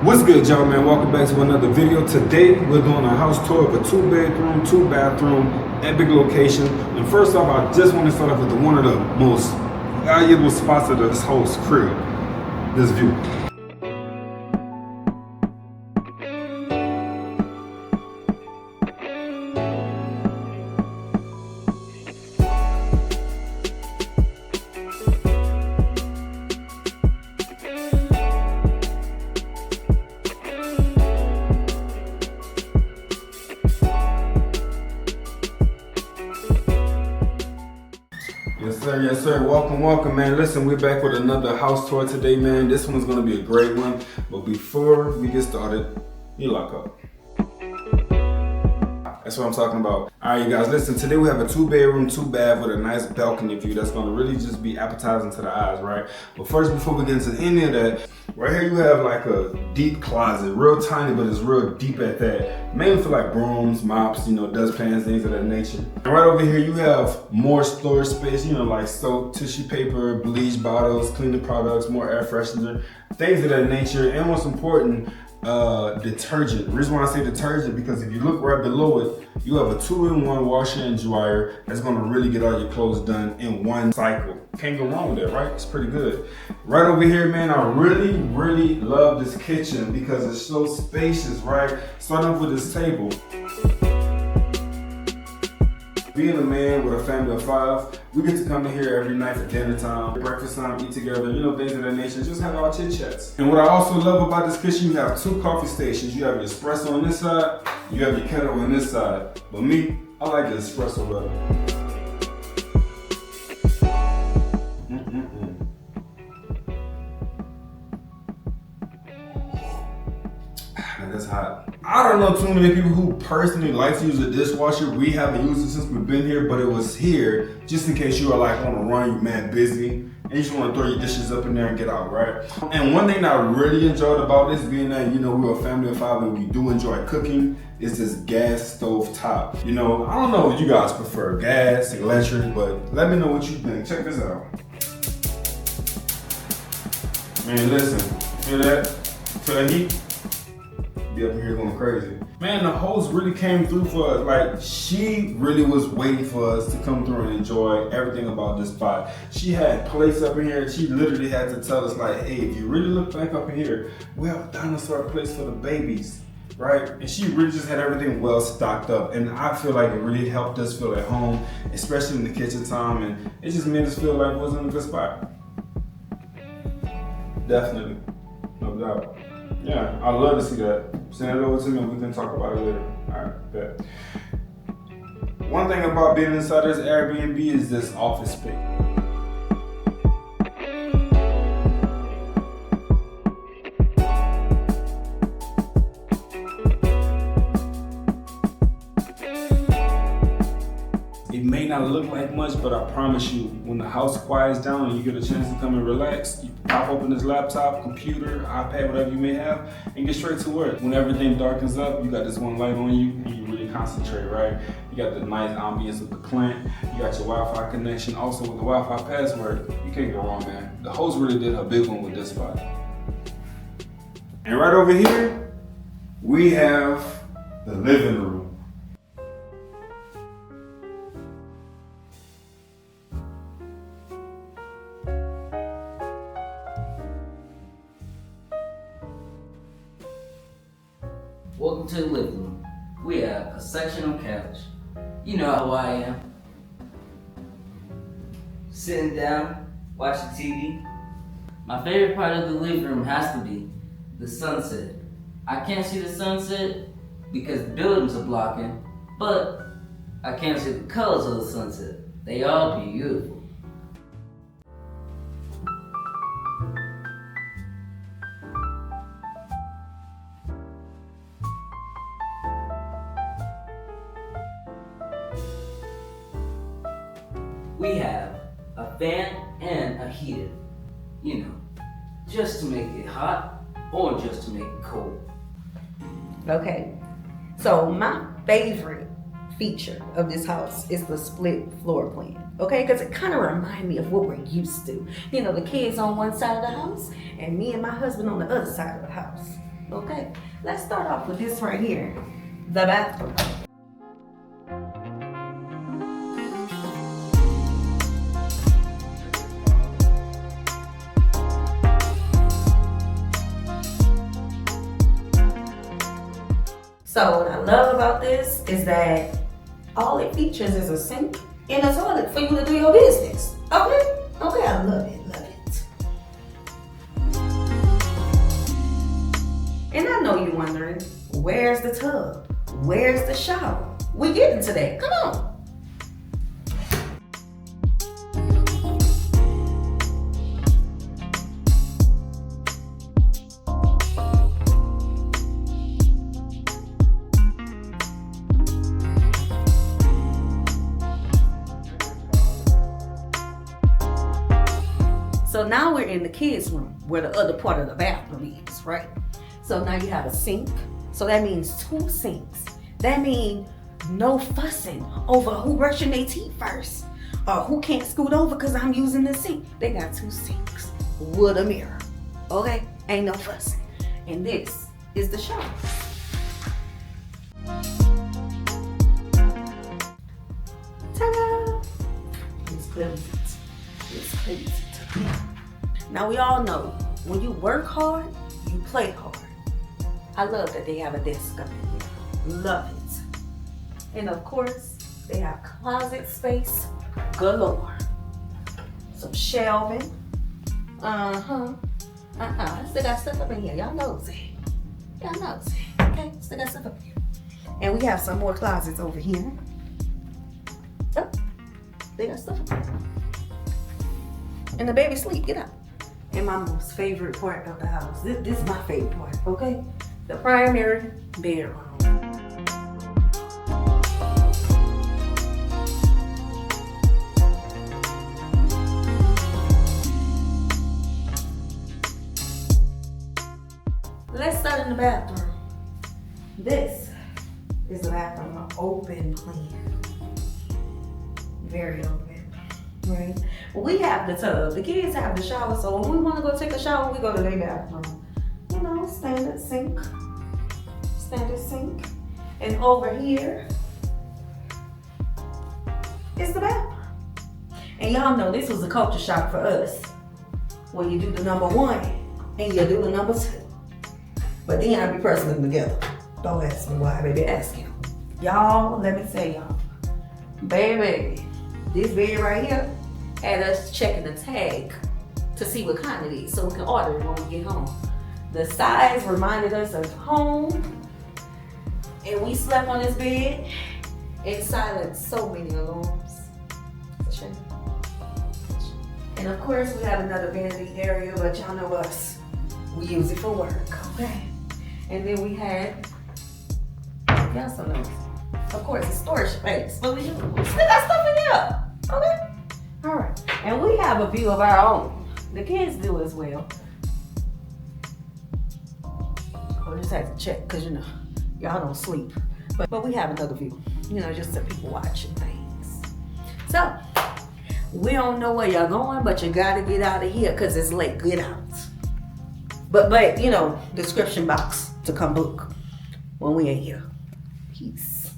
What's good, y'all, man? Welcome back to another video. Today we're doing a house tour of a 2-bedroom, 2-bathroom, epic location. And first off, I just want to start off with one of the most valuable spots of this whole crib. This view. Yes sir, welcome, man. Listen, we're back with another house tour today, man. This one's gonna be a great one, but before we get started, you lock up. That's what I'm talking about. All right, you guys, listen, today we have a 2-bedroom, 2-bath with a nice balcony view that's gonna really just be appetizing to the eyes, right? But first, before we get into any of that, right here you have like a deep closet, real tiny, but it's real deep at that. Mainly for like brooms, mops, dustpans, things of that nature. And right over here you have more storage space, like soap, tissue paper, bleach bottles, cleaning products, more air freshener, things of that nature. And what's important, detergent. The reason why I say detergent, because if you look right below it, you have a 2-in-1 washer and dryer that's gonna really get all your clothes done in one cycle. Can't go wrong with that, right? It's pretty good. Right over here, man, I really love this kitchen because it's so spacious, right? Starting off with this table. Being a man with a family of 5, we get to come in here every night for dinner time, breakfast time, eat together, things of that nature, just have our chit chats. And what I also love about this kitchen, you have 2 coffee stations. You have your espresso on this side, you have your kettle on this side. But me, I like the espresso better. That's hot. I don't know too many people who personally like to use a dishwasher. We haven't used it since we've been here, but it was here just in case you are like on a run, you mad busy, and you just want to throw your dishes up in there and get out, right? And one thing that I really enjoyed about this, being that we're a family of 5 and we do enjoy cooking, is this gas stove top. I don't know if you guys prefer gas, electric, but let me know what you think. Check this out. Man, listen, feel that? Feel that heat? Be up in here going crazy. Man, the host really came through for us. Like, she really was waiting for us to come through and enjoy everything about this spot. She had plates up in here. She literally had to tell us, like, hey, if you really look back up in here, we have a dinosaur place for the babies, right? And she really just had everything well stocked up. And I feel like it really helped us feel at home, especially in the kitchen time. And it just made us feel like it was in a good spot. Definitely, no doubt. Yeah, I'd love to see that. Send it over to me and we can talk about it later. All right, bet. One thing about being inside this Airbnb is this office space. It may not look like much, but I promise you, when the house quiets down and you get a chance to come and relax, you pop open this laptop, computer, iPad, whatever you may have, and get straight to work. When everything darkens up, you got this one light on you and you really concentrate, right? You got the nice ambience of the plant, you got your Wi-Fi connection, also with the Wi-Fi password, you can't go wrong, man. The host really did a big one with this spot. And right over here, we have the living room. Welcome to the living room. We have a sectional couch. You know how I am. Sitting down, watching TV. My favorite part of the living room has to be the sunset. I can't see the sunset because the buildings are blocking, but I can see the colors of the sunset. They are beautiful. We have a fan and a heater, just to make it hot or just to make it cold. Okay, so my favorite feature of this house is the split floor plan, okay? Because it kind of reminds me of what we're used to. You know, the kids on one side of the house and me and my husband on the other side of the house. Okay, let's start off with this right here, the bathroom. So what I love about this is that all it features is a sink and a toilet for you to do your business. Okay? Okay, I love it, love it. And I know you're wondering, where's the tub? Where's the shower? We get into that, come on. So now we're in the kids' room where the other part of the bathroom is, right? So now you have a sink. So that means 2 sinks. That means no fussing over who brushing their teeth first or who can't scoot over because I'm using the sink. They got 2 sinks with a mirror, okay? Ain't no fussing. And this is the shower. Ta-da! It's closed. It's closed. Now we all know when you work hard, you play hard. I love that they have a desk up in here. Love it. And of course, they have closet space galore. Some shelving. Still got stuff up in here. Y'all knows it. Y'all knows it. Okay, still got stuff up here. And we have some more closets over here. Oh, they got stuff up here. And the baby sleep, get up. And my most favorite part of the house. This is my favorite part, okay? The primary bedroom. Let's start in the bathroom. This is the bathroom, an open plan. Very open. Right. We have the tub. The kids have the shower, so when we want to go take a shower, we go to their bathroom. You know, standard sink. Standard sink. And over here is the bathroom. And y'all know this was a culture shock for us. When you do the number 1 and you do the number 2. But then I be pressing them together. Don't ask me why, baby, ask him. Y'all, let me tell y'all. Baby. This bed right here had us checking the tag to see what kind it is so we can order it when we get home. The size reminded us of home, and we slept on this bed and silenced so many alarms. It's a shame. And of course we have another vanity area, but y'all know us. We use it for work, okay? And then we had, y'all so nice. Of course, it's storage space, but we still got stuff in there. Okay? All right. And we have a view of our own. The kids do as well. I just have to check because, you know, y'all don't sleep. But we have another view, you know, just so people watching things. So, we don't know where y'all going, but you got to get out of here because it's late. Get out. But, you know, description box to come book when we ain't here. Peace.